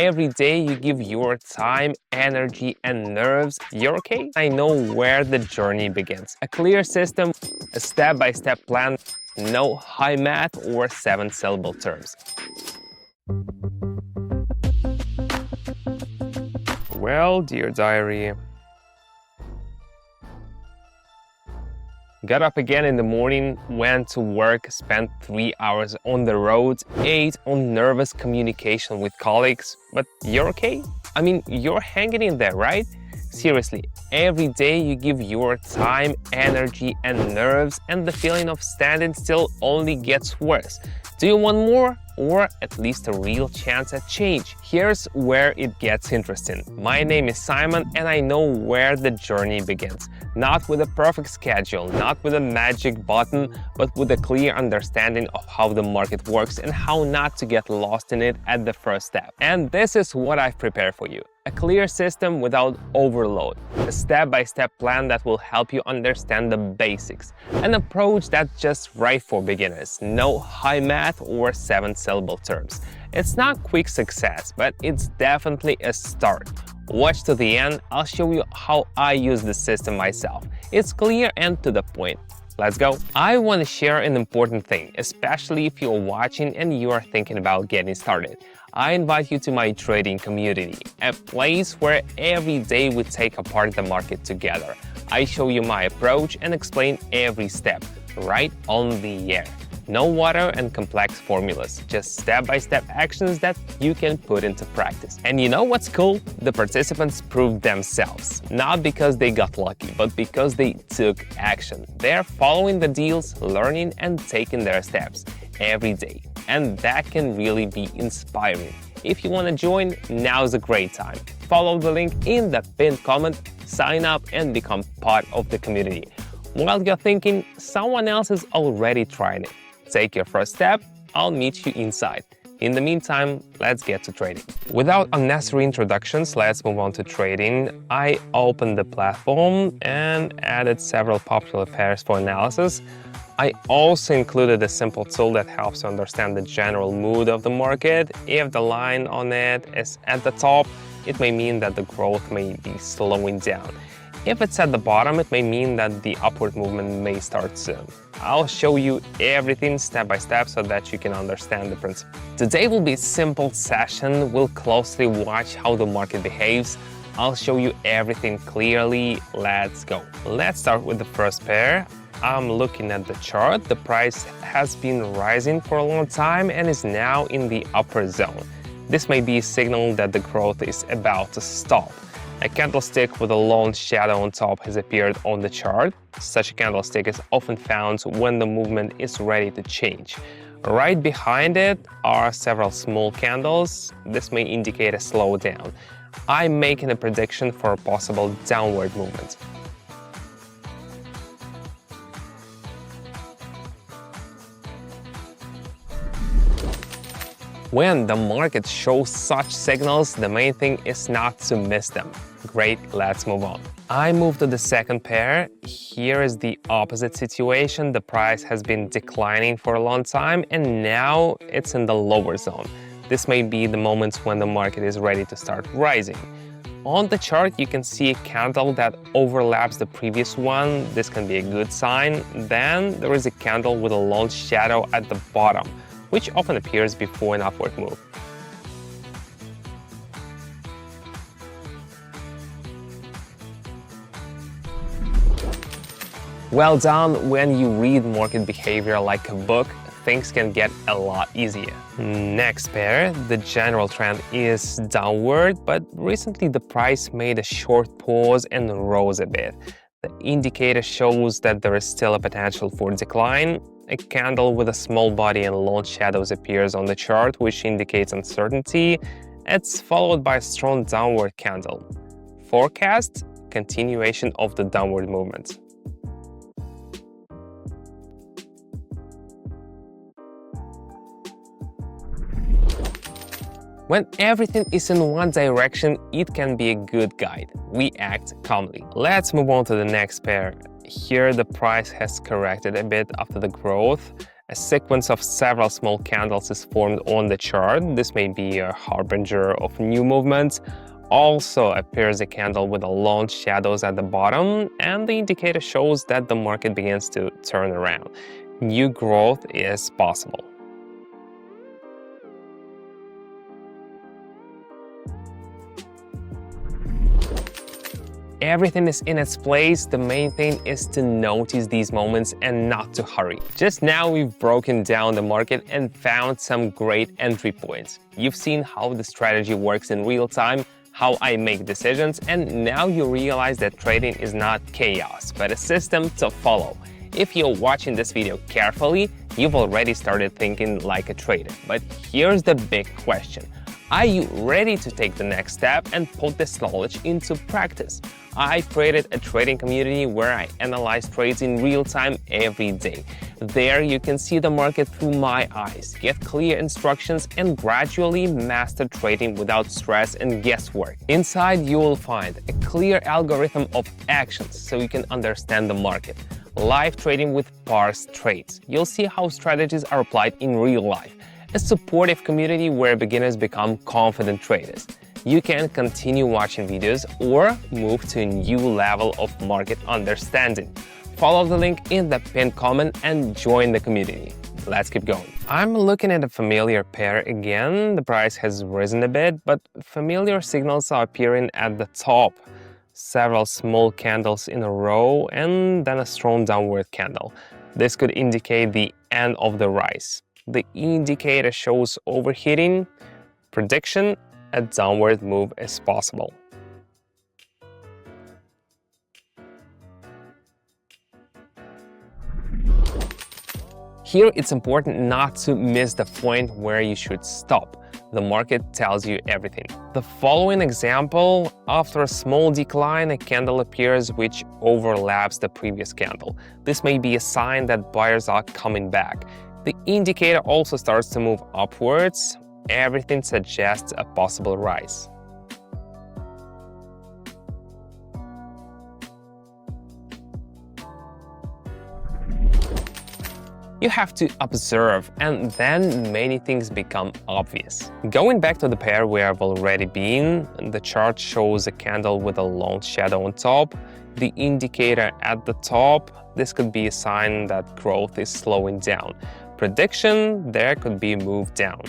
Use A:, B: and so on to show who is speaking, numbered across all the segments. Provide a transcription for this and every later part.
A: every day you give your time, energy, and nerves, you're okay? I know where the journey begins. A clear system, a step-by-step plan, no high math or 7-syllable terms. Well, dear diary, got up again in the morning, went to work, spent 3 hours on the road, 8 on nervous communication with colleagues, but you're okay? I mean, you're hanging in there, right? Seriously, every day you give your time, energy, and nerves, and the feeling of standing still only gets worse. Do you want more? Or at least a real chance at change? Here's where it gets interesting. My name is Simon, and I know where the journey begins. Not with a perfect schedule, not with a magic button, but with a clear understanding of how the market works and how not to get lost in it at the first step. And this is what I've prepared for you. A clear system without overload, a step-by-step plan that will help you understand the basics, an approach that's just right for beginners, no high math or 7-syllable terms. It's not quick success, but it's definitely a start. Watch to the end, I'll show you how I use the system myself. It's clear and to the point. Let's go. I want to share an important thing, especially if you're watching and you are thinking about getting started. I invite you to my trading community, a place where every day we take apart the market together. I show you my approach and explain every step, right on the air. No water and complex formulas, just step-by-step actions that you can put into practice. And you know what's cool? The participants proved themselves, not because they got lucky, but because they took action. They're following the deals, learning and taking their steps every day. And that can really be inspiring. If you want to join, now's a great time. Follow the link in the pinned comment, sign up and become part of the community. While you're thinking, someone else is already trying it. Take your first step, I'll meet you inside. In the meantime, let's get to trading. Without unnecessary introductions, let's move on to trading. I opened the platform and added several popular pairs for analysis. I also included a simple tool that helps you understand the general mood of the market. If the line on it is at the top, it may mean that the growth may be slowing down. If it's at the bottom, it may mean that the upward movement may start soon. I'll show you everything step by step so that you can understand the principle. Today will be a simple session. We'll closely watch how the market behaves. I'll show you everything clearly. Let's go. Let's start with the first pair. I'm looking at the chart. The price has been rising for a long time and is now in the upper zone. This may be a signal that the growth is about to stop. A candlestick with a long shadow on top has appeared on the chart. Such a candlestick is often found when the movement is ready to change. Right behind it are several small candles. This may indicate a slowdown. I'm making a prediction for a possible downward movement. When the market shows such signals, the main thing is not to miss them. Great, let's move on. I move to the second pair. Here is the opposite situation. The price has been declining for a long time and now it's in the lower zone. This may be the moment when the market is ready to start rising. On the chart, you can see a candle that overlaps the previous one. This can be a good sign. Then there is a candle with a long shadow at the bottom, which often appears before an upward move. Well done. When you read market behavior like a book, things can get a lot easier. Next pair, the general trend is downward, but recently the price made a short pause and rose a bit. The indicator shows that there is still a potential for decline. A candle with a small body and long shadows appears on the chart, which indicates uncertainty. It's followed by a strong downward candle. Forecast: continuation of the downward movement. When everything is in one direction, it can be a good guide. We act calmly. Let's move on to the next pair. Here the price has corrected a bit after the growth. A sequence of several small candles is formed on the chart. This may be a harbinger of new movements. Also appears a candle with a long shadows at the bottom, and the indicator shows that the market begins to turn around. New growth is possible. Everything is in its place. The main thing is to notice these moments and not to hurry. Just now we've broken down the market and found some great entry points. You've seen how the strategy works in real time, how I make decisions, and now you realize that trading is not chaos, but a system to follow. If you're watching this video carefully, you've already started thinking like a trader. But here's the big question. Are you ready to take the next step and put this knowledge into practice? I've created a trading community where I analyze trades in real time every day. There you can see the market through my eyes, get clear instructions, and gradually master trading without stress and guesswork. Inside you will find a clear algorithm of actions so you can understand the market. Live trading with parsed trades. You'll see how strategies are applied in real life. A supportive community where beginners become confident traders. You can continue watching videos or move to a new level of market understanding. Follow the link in the pinned comment and join the community. Let's keep going. I'm looking at a familiar pair again. The price has risen a bit, but familiar signals are appearing at the top. Several small candles in a row and then a strong downward candle. This could indicate the end of the rise. The indicator shows overheating. Prediction: a downward move is possible. Here it's important not to miss the point where you should stop. The market tells you everything. The following example: after a small decline, a candle appears which overlaps the previous candle. This may be a sign that buyers are coming back. The indicator also starts to move upwards. Everything suggests a possible rise. You have to observe, and then many things become obvious. Going back to the pair we have already been, the chart shows a candle with a long shadow on top. The indicator at the top, this could be a sign that growth is slowing down. Prediction: there could be a move down.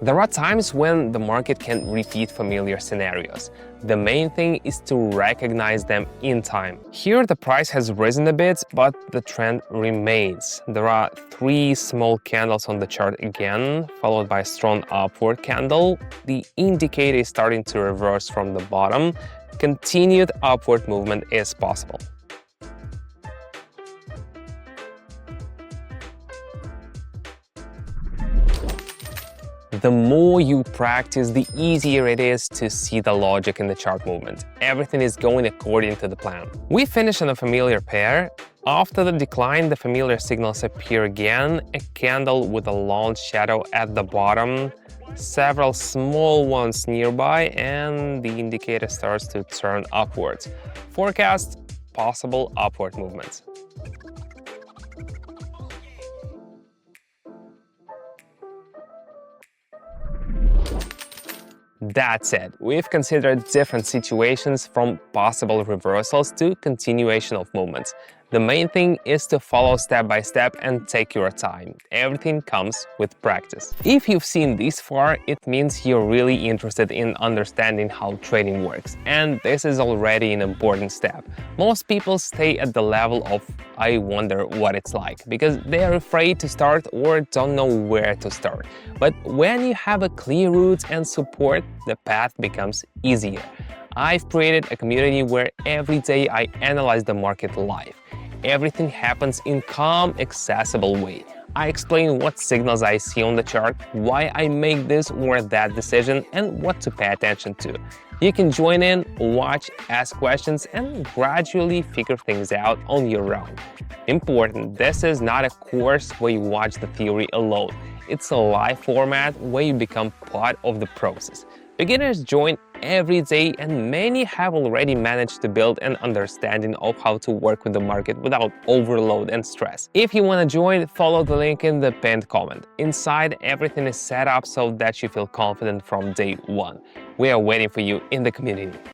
A: There are times when the market can repeat familiar scenarios. The main thing is to recognize them in time. Here the price has risen a bit, but the trend remains. There are 3 small candles on the chart again, followed by a strong upward candle. The indicator is starting to reverse from the bottom. Continued upward movement is possible. The more you practice, the easier it is to see the logic in the chart movement. Everything is going according to the plan. We finish on a familiar pair. After the decline, the familiar signals appear again, a candle with a long shadow at the bottom, several small ones nearby, and the indicator starts to turn upwards. Forecast: possible upward movements. That's it. We've considered different situations, from possible reversals to continuation of movements. The main thing is to follow step by step and take your time. Everything comes with practice. If you've seen this far, it means you're really interested in understanding how trading works, and this is already an important step. Most people stay at the level of "I wonder what it's like" because they are afraid to start or don't know where to start. But when you have a clear route and support, the path becomes easier. I've created a community where every day I analyze the market live. Everything happens in calm, accessible way. I explain what signals I see on the chart, why I make this or that decision, and what to pay attention to. You can join in, watch, ask questions, and gradually figure things out on your own. Important: this is not a course where you watch the theory alone. It's a live format where you become part of the process. Beginners join every day, and many have already managed to build an understanding of how to work with the market without overload and stress. If you want to join, follow the link in the pinned comment. Inside, everything is set up so that you feel confident from day one. We are waiting for you in the community.